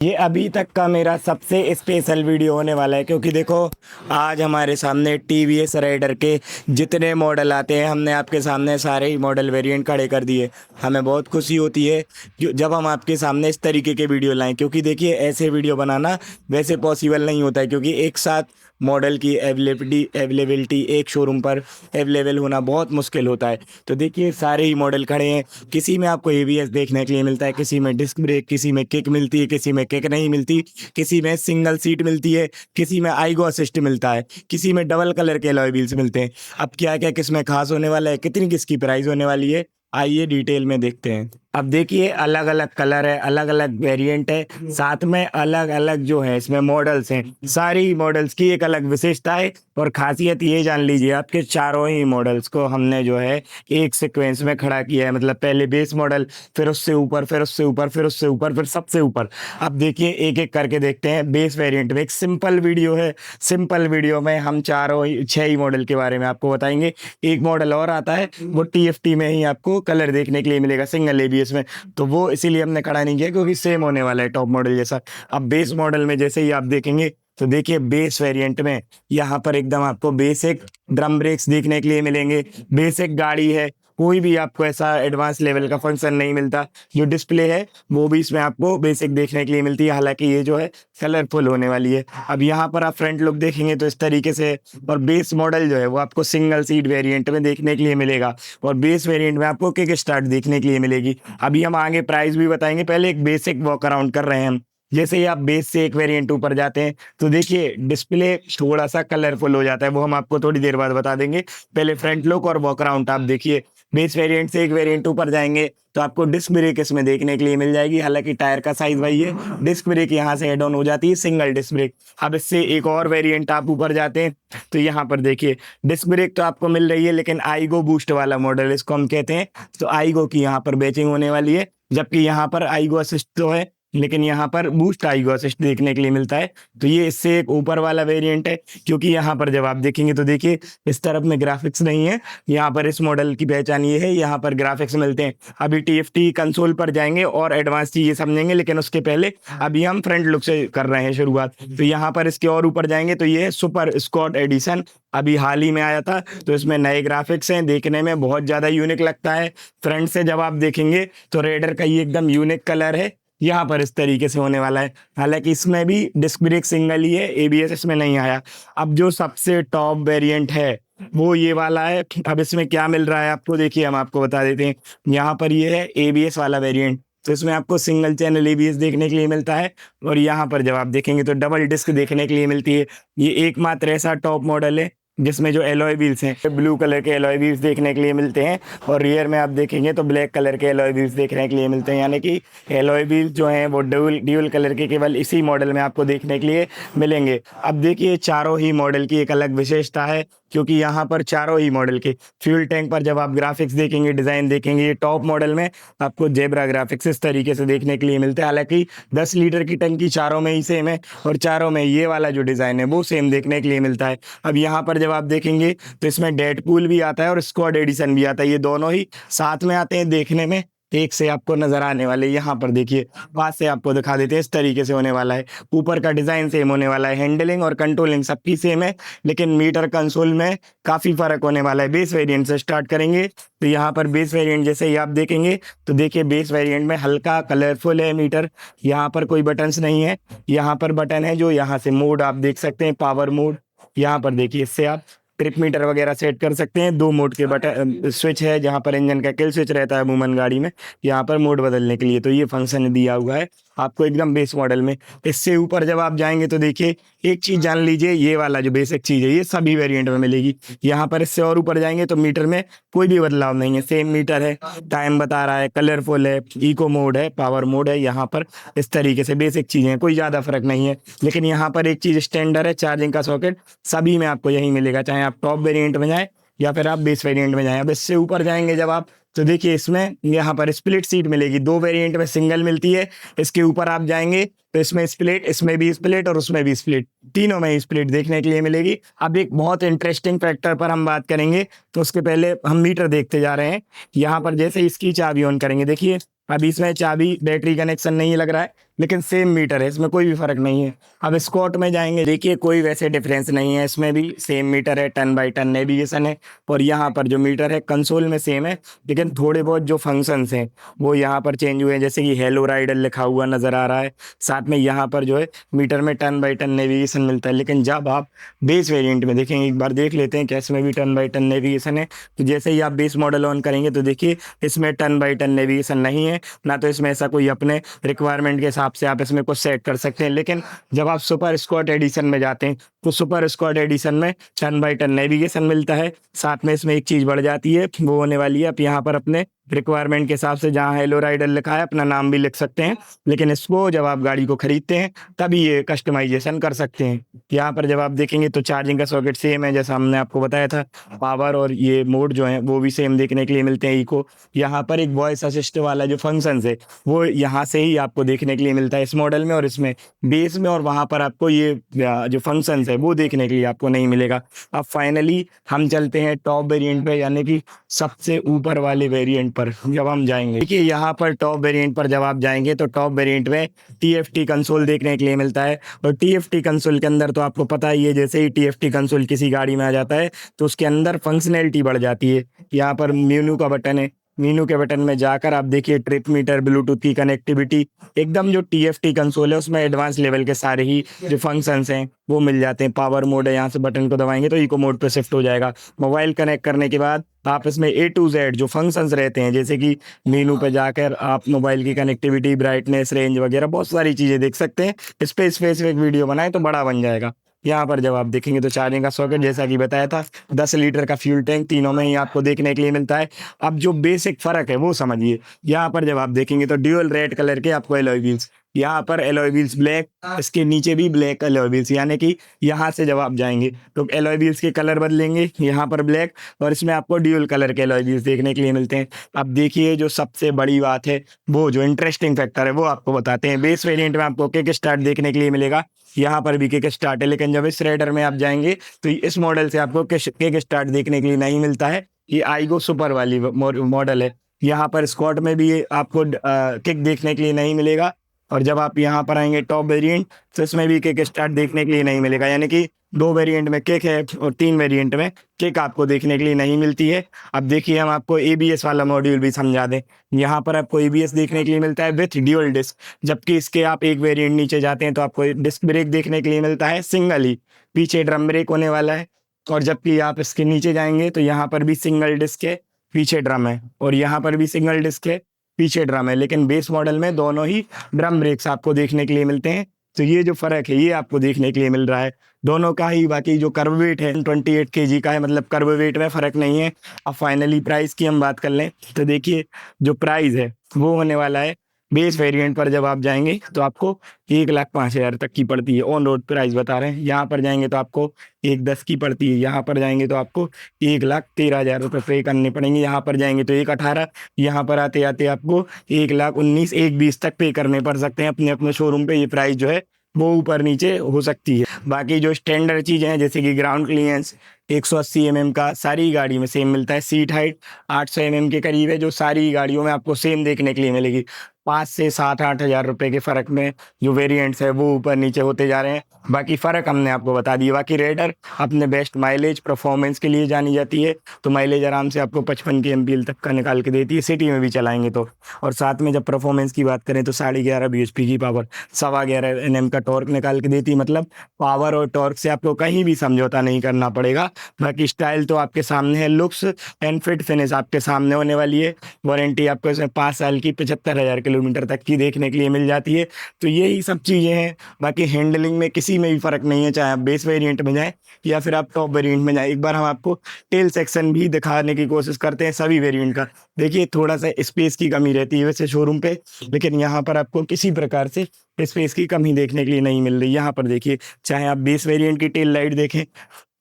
ये अभी तक का मेरा सबसे स्पेशल वीडियो होने वाला है, क्योंकि देखो आज हमारे सामने टीवीएस राइडर के जितने मॉडल आते हैं हमने आपके सामने सारे ही मॉडल वेरिएंट खड़े कर दिए। हमें बहुत खुशी होती है जब हम आपके सामने इस तरीके के वीडियो लाएं, क्योंकि देखिए ऐसे वीडियो बनाना वैसे पॉसिबल नहीं होता है, क्योंकि एक साथ मॉडल की अवेलेबिलिटी एक शोरूम पर अवेलेबल होना बहुत मुश्किल होता है। तो देखिए सारे ही मॉडल खड़े हैं। किसी में आपको एबीएस देखने के लिए मिलता है, किसी में डिस्क ब्रेक, किसी में किक मिलती है, किसी में किक नहीं मिलती, किसी में सिंगल सीट मिलती है, किसी में आईगो असिस्ट मिलता है, किसी में डबल कलर के अलॉय व्हील्स मिलते हैं। अब क्या क्या किस में खास होने वाला है, कितनी किसकी प्राइस होने वाली है, आइए डिटेल में देखते हैं। अब देखिए अलग अलग कलर है, अलग अलग वेरिएंट है, साथ में अलग अलग जो है इसमें मॉडल्स हैं। सारी मॉडल्स की एक अलग विशेषता है और खासियत ये जान लीजिए, आपके चारों ही मॉडल्स को हमने जो है एक सीक्वेंस में खड़ा किया है। मतलब पहले बेस मॉडल, फिर उससे ऊपर, फिर उससे ऊपर, फिर उससे ऊपर, फिर सबसे ऊपर। अब देखिए एक एक करके देखते हैं। बेस वेरिएंट में एक सिंपल वीडियो है, सिंपल वीडियो में हम चारों ही 6 ही मॉडल के बारे में आपको बताएंगे। एक मॉडल और आता है, वो टीएफटी में ही आपको कलर देखने के लिए मिलेगा, सिंगल एबीएस में। तो वो इसीलिए हमने खड़ा नहीं किया, क्योंकि सेम होने वाला है टॉप मॉडल जैसा। अब बेस मॉडल में जैसे ही आप देखेंगे तो देखिए बेस वेरिएंट में यहाँ पर एकदम आपको बेसिक ड्रम ब्रेक्स देखने के लिए मिलेंगे। बेसिक गाड़ी है, कोई भी आपको ऐसा एडवांस लेवल का फंक्शन नहीं मिलता। जो डिस्प्ले है वो भी इसमें आपको बेसिक देखने के लिए मिलती है, हालांकि ये जो है कलरफुल होने वाली है। अब यहाँ पर आप फ्रंट लुक देखेंगे तो इस तरीके से। और बेस मॉडल जो है वो आपको सिंगल सीट वेरिएंट में देखने के लिए मिलेगा, और बेस वेरिएंट में आपको किक स्टार्ट देखने के लिए मिलेगी। अभी हम आगे प्राइस भी बताएंगे, पहले एक बेसिक वॉक अराउंड कर रहे हैं हम। जैसे ही आप बेस से एक वेरिएंट ऊपर जाते हैं तो देखिए डिस्प्ले थोड़ा सा कलरफुल हो जाता है, वो हम आपको थोड़ी देर बाद बता देंगे। पहले फ्रंट लुक और वॉक अराउंड आप देखिए। बेस वेरिएंट से एक वेरिएंट ऊपर जाएंगे तो आपको डिस्क ब्रेक इसमें देखने के लिए मिल जाएगी, हालांकि टायर का साइज वही है। डिस्क ब्रेक यहाँ से एड ऑन हो जाती है, सिंगल डिस्क ब्रेक। अब इससे एक और वेरिएंट आप ऊपर जाते हैं तो यहाँ पर देखिए डिस्क ब्रेक तो आपको मिल रही है, लेकिन आईगो बूस्ट वाला मॉडल इसको हम कहते हैं। तो आईगो की यहाँ पर बैचिंग होने वाली है, जबकि यहाँ पर आईगो असिस्ट तो है, लेकिन यहाँ पर बूस्ट आईगो असिस्ट देखने के लिए मिलता है। तो ये इससे एक ऊपर वाला वेरिएंट है, क्योंकि यहाँ पर जब आप देखेंगे तो देखिए इस तरफ में ग्राफिक्स नहीं है। यहाँ पर इस मॉडल की पहचान ये है, यहाँ पर ग्राफिक्स मिलते हैं। अभी टीएफटी कंसोल पर जाएंगे और एडवांस चीजें समझेंगे, लेकिन उसके पहले अभी हम फ्रंट लुक से कर रहे हैं शुरुआत। तो यहाँ पर इसके और ऊपर जाएंगे तो ये है सुपर स्क्वाड एडिशन, अभी हाल ही में आया था। तो इसमें नए ग्राफिक्स हैं, देखने में बहुत ज्यादा यूनिक लगता है। फ्रंट से जब आप देखेंगे तो रेडर का ये एकदम यूनिक कलर है, यहाँ पर इस तरीके से होने वाला है। हालांकि इसमें भी डिस्क ब्रेक सिंगल ही है, एबीएस इसमें नहीं आया। अब जो सबसे टॉप वेरिएंट है वो ये वाला है। अब इसमें क्या मिल रहा है आपको, देखिए हम आपको बता देते हैं। यहाँ पर ये है एबीएस वाला वेरिएंट, तो इसमें आपको सिंगल चैनल एबीएस देखने के लिए मिलता है। और यहाँ पर जब आप देखेंगे तो डबल डिस्क देखने के लिए मिलती है। ये एकमात्र ऐसा टॉप मॉडल है जिसमें जो एलॉय व्हील्स हैं, ब्लू कलर के एलॉय व्हील्स देखने के लिए मिलते हैं। और रियर में आप देखेंगे तो ब्लैक कलर के एलॉय व्हील्स देखने के लिए मिलते हैं, यानी कि एलॉय व्हील्स जो हैं वो ड्यूल कलर के केवल इसी मॉडल में आपको देखने के लिए मिलेंगे। अब देखिए चारों ही मॉडल की एक अलग विशेषता है, क्योंकि यहाँ पर चारों ही मॉडल के फ्यूल टैंक पर जब आप ग्राफिक्स देखेंगे, डिजाइन देखेंगे, ये टॉप मॉडल में आपको जेब्रा ग्राफिक्स इस तरीके से देखने के लिए मिलते हैं। हालांकि 10 लीटर की टंकी चारों में ही सेम है, और चारों में ये वाला जो डिजाइन है वो सेम देखने के लिए मिलता है। अब यहाँ पर जब आप देखेंगे तो इसमें डेडपूल भी आता है और स्क्वाड एडिशन भी आता है, ये दोनों ही साथ में आते हैं देखने में। एक से आपको नजर आने वाले, यहाँ पर देखिए पास से आपको दिखा देते हैं, इस तरीके से होने वाला है। ऊपर का डिजाइन सेम होने वाला है, हैंडलिंग और कंट्रोलिंग सबकी सेम है, लेकिन मीटर कंसोल में काफी फर्क होने वाला है। बेस वेरिएंट से स्टार्ट करेंगे तो यहाँ पर बेस वेरिएंट जैसे ही आप देखेंगे तो देखिए बेस वेरिएंट में हल्का कलरफुल है मीटर। यहाँ पर कोई बटन्स नहीं है, यहाँ पर बटन है जो यहाँ से मोड आप देख सकते हैं, पावर मोड। यहाँ पर देखिए इससे आप ट्रिप मीटर वगैरह सेट कर सकते हैं। 2 मोड के बटन स्विच है, जहाँ पर इंजन का किल स्विच रहता है अमूमन गाड़ी में, यहाँ पर मोड बदलने के लिए। तो ये फंक्शन दिया हुआ है आपको एकदम बेस मॉडल में। इससे ऊपर जब आप जाएंगे तो देखिए एक चीज जान लीजिए, ये वाला जो बेसिक चीज है ये सभी वेरिएंट में मिलेगी। यहाँ पर इससे और ऊपर जाएंगे तो मीटर में कोई भी बदलाव नहीं है, सेम मीटर है, टाइम बता रहा है, कलरफुल है, इको मोड है, पावर मोड है। यहाँ पर इस तरीके से बेसिक चीजें, कोई ज्यादा फर्क नहीं है। लेकिन यहाँ पर एक चीज स्टैंडर्ड है, चार्जिंग का सॉकेट सभी में आपको यही मिलेगा, चाहे आप टॉप वेरिएंट में जाएं या फिर आप बेस वेरिएंट में जाएं। अब इससे ऊपर जाएंगे जब आप तो देखिए इसमें यहाँ पर स्प्लिट सीट मिलेगी, 2 वेरिएंट में सिंगल मिलती है। इसके ऊपर आप जाएंगे तो इसमें स्प्लिट, इसमें भी स्प्लिट और उसमें भी स्प्लिट, तीनों में ही स्प्लिट देखने के लिए मिलेगी। अब एक बहुत इंटरेस्टिंग फैक्टर पर हम बात करेंगे, तो उसके पहले हम मीटर देखते जा रहे हैं। यहाँ पर जैसे इसकी चाबी ऑन करेंगे देखिए अभी इसमें चाबी बैटरी कनेक्शन नहीं लग रहा है, लेकिन सेम मीटर है, इसमें कोई भी फर्क नहीं है। अब स्कॉट में जाएंगे, देखिए कोई वैसे डिफरेंस नहीं है, इसमें भी सेम मीटर है, टन बाई टन नेविगेशन है। और यहाँ पर जो मीटर है कंसोल में सेम है, लेकिन थोड़े बहुत जो फंक्शंस हैं वो यहाँ पर चेंज हुए हैं, जैसे कि हेलो राइडर लिखा हुआ नजर आ रहा है। साथ में यहाँ पर जो है मीटर में टन बाई टन नेविगेशन मिलता है। लेकिन जब आप बेस वेरिएंट में देखेंगे, एक बार देख लेते हैं कि इसमें भी टन बाई टन नेविगेशन है। तो जैसे ही आप बेस मॉडल ऑन करेंगे तो देखिए इसमें टन बाई टन नेविगेशन नहीं है, ना तो इसमें ऐसा कोई अपने रिक्वायरमेंट के हिसाब से आप इसमें कुछ सेट कर सकते हैं। लेकिन जब आप सुपर स्क्वाड एडिशन में जाते हैं तो सुपर स्क्वाड एडिशन में टन बाई टन नेविगेशन मिलता है। साथ में इसमें एक चीज़ बढ़ जाती है, वो होने वाली है, आप यहाँ पर अपने रिक्वायरमेंट के हिसाब से जहाँ हेलो राइडर लिखा है अपना नाम भी लिख सकते हैं। लेकिन इसको जब आप गाड़ी को खरीदते हैं तभी ये कस्टमाइजेशन कर सकते हैं। यहाँ पर जब आप देखेंगे तो चार्जिंग का सॉकेट सेम है, जैसा हमने आपको बताया था। पावर और ये मोड जो है वो भी सेम देखने के लिए मिलते हैं। इको यहाँ पर एक वॉइस असिस्ट वाला जो फंक्शन है वो यहाँ से ही आपको देखने के लिए मिलता है इस मॉडल में और इसमें बेस में, और वहाँ पर आपको ये जो फंक्शन है वो देखने के लिए आपको नहीं मिलेगा। अब फाइनली हम चलते हैं टॉप वेरिएंट पे, यानी कि सबसे ऊपर वाले वेरिएंट पर जब हम जाएंगे। देखिए यहाँ पर टॉप वेरिएंट पर जब आप जाएंगे तो टॉप वेरिएंट में TFT कंसोल देखने के लिए मिलता है। और TFT कंसोल के अंदर तो आपको पता ही है, जैसे ही TFT कंसोल किसी गाड़ी में आ जाता है तो उसके अंदर फंक्शनैलिटी बढ़ जाती है। यहाँ पर मेनू का बटन है, मीनू के बटन में जाकर आप देखिए ट्रिप मीटर, ब्लूटूथ की कनेक्टिविटी, एकदम जो TFT कंसोल है उसमें एडवांस लेवल के सारे ही जो फंक्शंस हैं वो मिल जाते हैं। पावर मोड है, यहाँ से बटन को दबाएंगे तो इको मोड पे शिफ्ट हो जाएगा। मोबाइल कनेक्ट करने के बाद आप इसमें A to Z जो फंक्शंस रहते हैं, जैसे कि मीनू पे जाकर आप मोबाइल की कनेक्टिविटी, ब्राइटनेस, रेंज वगैरह बहुत सारी चीज़ें देख सकते हैं। इस पर स्पेसिफिक वीडियो बनाए तो बड़ा बन जाएगा। यहाँ पर जब आप देखेंगे तो चार्जिंग का सॉकेट, जैसा कि बताया था, 10 लीटर का फ्यूल टैंक तीनों में ही आपको देखने के लिए मिलता है। अब जो बेसिक फ़र्क है वो समझिए। यहाँ पर जब आप देखेंगे तो ड्यूअल रेड कलर के आपको एलॉय व्हील्स, यहाँ पर एलॉय व्हील्स ब्लैक, इसके नीचे भी ब्लैक एलॉय व्हील्स, यानी कि यहाँ से जब आप जाएंगे तो एलॉय व्हील्स के कलर बदलेंगे, यहाँ पर ब्लैक, और इसमें आपको ड्यूअल कलर के एलॉय व्हील्स देखने के लिए मिलते हैं। अब देखिए जो सबसे बड़ी बात है, वो जो इंटरेस्टिंग फैक्टर है वो आपको बताते हैं। बेस वेरिएंट में आपको किक स्टार्ट देखने के लिए मिलेगा, यहाँ पर भी किक स्टार्ट है, लेकिन जब इस रेडर में आप जाएंगे तो इस मॉडल से आपको किक स्टार्ट देखने के लिए नहीं मिलता है। ये आईगो सुपर वाली मॉडल है। यहाँ पर स्कॉट में भी आपको किक देखने के लिए नहीं मिलेगा। और जब आप यहाँ पर आएंगे टॉप वेरिएंट तो इसमें भी किक स्टार्ट देखने के लिए नहीं मिलेगा, यानी कि 2 वेरिएंट में किक है और 3 वेरिएंट में किक आपको देखने के लिए नहीं मिलती है। अब देखिए हम आपको ABS वाला मॉड्यूल भी समझा दें। यहाँ पर आपको ABS देखने के लिए मिलता है विथ ड्यूअल डिस्क, जबकि इसके आप एक वेरिएंट नीचे जाते हैं तो आपको डिस्क ब्रेक देखने के लिए मिलता है सिंगल ही, पीछे ड्रम ब्रेक होने वाला है। और जबकि आप इसके नीचे जाएंगे तो यहाँ पर भी सिंगल डिस्क है, पीछे ड्रम है, और यहाँ पर भी सिंगल डिस्क है, पीछे ड्रम है। लेकिन बेस मॉडल में दोनों ही ड्रम ब्रेक्स आपको देखने के लिए मिलते हैं। तो ये जो फ़र्क है ये आपको देखने के लिए मिल रहा है दोनों का ही। बाकी जो कर्व वेट है 28 kg का है, मतलब कर्व वेट में फ़र्क नहीं है। अब फाइनली प्राइस की हम बात कर लें तो देखिए जो प्राइस है वो होने वाला है, बेस वेरिएंट पर जब आप जाएंगे तो आपको 1,05,000 तक की पड़ती है। ऑन रोड प्राइस बता रहे हैं। यहाँ पर जाएंगे तो आपको 1,10 की पड़ती है। यहाँ पर जाएंगे तो आपको 1,13,000 रुपये पे करने पड़ेंगे। यहाँ पर जाएंगे तो 1,18, यहाँ पर आते आते आपको 1,19, 1,20 तक पे करने पड़ सकते हैं। अपने अपने शोरूम पे ये प्राइस जो है वो ऊपर नीचे हो सकती है। बाकी जो स्टैंडर्ड चीज़ें हैं जैसे कि ग्राउंड क्लियरेंस 180 mm का सारी गाड़ी में सेम मिलता है। सीट हाइट 800 mm के करीब है, जो सारी गाड़ियों में आपको सेम देखने के लिए मिलेगी। 5 से 7-8 हज़ार रुपये के फ़र्क में जो वेरिएंट्स है वो ऊपर नीचे होते जा रहे हैं। बाकी फ़र्क हमने आपको बता दिया। बाकी रेडर अपने बेस्ट माइलेज परफॉर्मेंस के लिए जानी जाती है, तो माइलेज आराम से आपको 55 kmpl तक का निकाल के देती है सिटी में भी चलाएंगे तो। और साथ में जब परफॉर्मेंस की बात करें तो 11.5 bhp की पावर, 11.25 Nm का टॉर्क निकाल के देती है। मतलब पावर और टॉर्क से आपको कहीं भी समझौता नहीं करना पड़ेगा। बाकी स्टाइल तो आपके सामने है, लुक्स एंड फिट फिनिश आपके सामने होने वाली है। वारंटी आपको इसमें 5 साल की 75,000 किलोमीटर तक की देखने के लिए मिल जाती है। तो यही सब चीज़ें हैं। बाकी हैंडलिंग में किसी में भी फ़र्क नहीं है, चाहे आप बेस वेरिएंट में जाएं या फिर आप टॉप वेरिएंट में जाएं। एक बार हम आपको टेल सेक्शन भी दिखाने की कोशिश करते हैं सभी वेरिएंट का। देखिए थोड़ा सा स्पेस की कमी रहती है वैसे शोरूम पे, लेकिन यहाँ पर आपको किसी प्रकार से स्पेस की कमी देखने के लिए नहीं मिल रही। यहाँ पर देखिए, चाहे आप बेस वेरिएंट की टेल लाइट देखें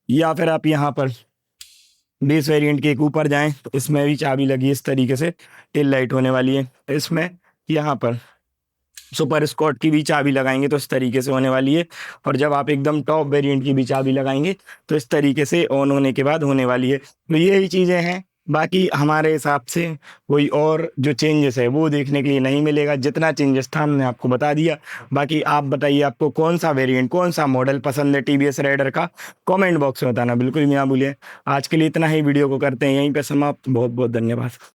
या फिर आप यहाँ पर बेस वेरिएंट के एक ऊपर जाएं तो इसमें भी चाबी लगी इस तरीके से टेल लाइट होने वाली है। इसमें यहाँ पर सुपर स्कॉट की भी चाबी लगाएंगे तो इस तरीके से होने वाली है। और जब आप एकदम टॉप वेरिएंट की भी चाबी लगाएंगे तो इस तरीके से ऑन होने के बाद होने वाली है। तो यही चीज़ें हैं। बाकी हमारे हिसाब से कोई और जो चेंजेस है वो देखने के लिए नहीं मिलेगा, जितना चेंजेस था हमने आपको बता दिया। बाकी आप बताइए आपको कौन सा वेरिएंट, कौन सा मॉडल पसंद है टीवीएस राइडर का, कमेंट बॉक्स में बताना बिल्कुल भी ना भूलिए। आज के लिए इतना ही, वीडियो को करते हैं यहीं पे समाप्त। बहुत बहुत धन्यवाद।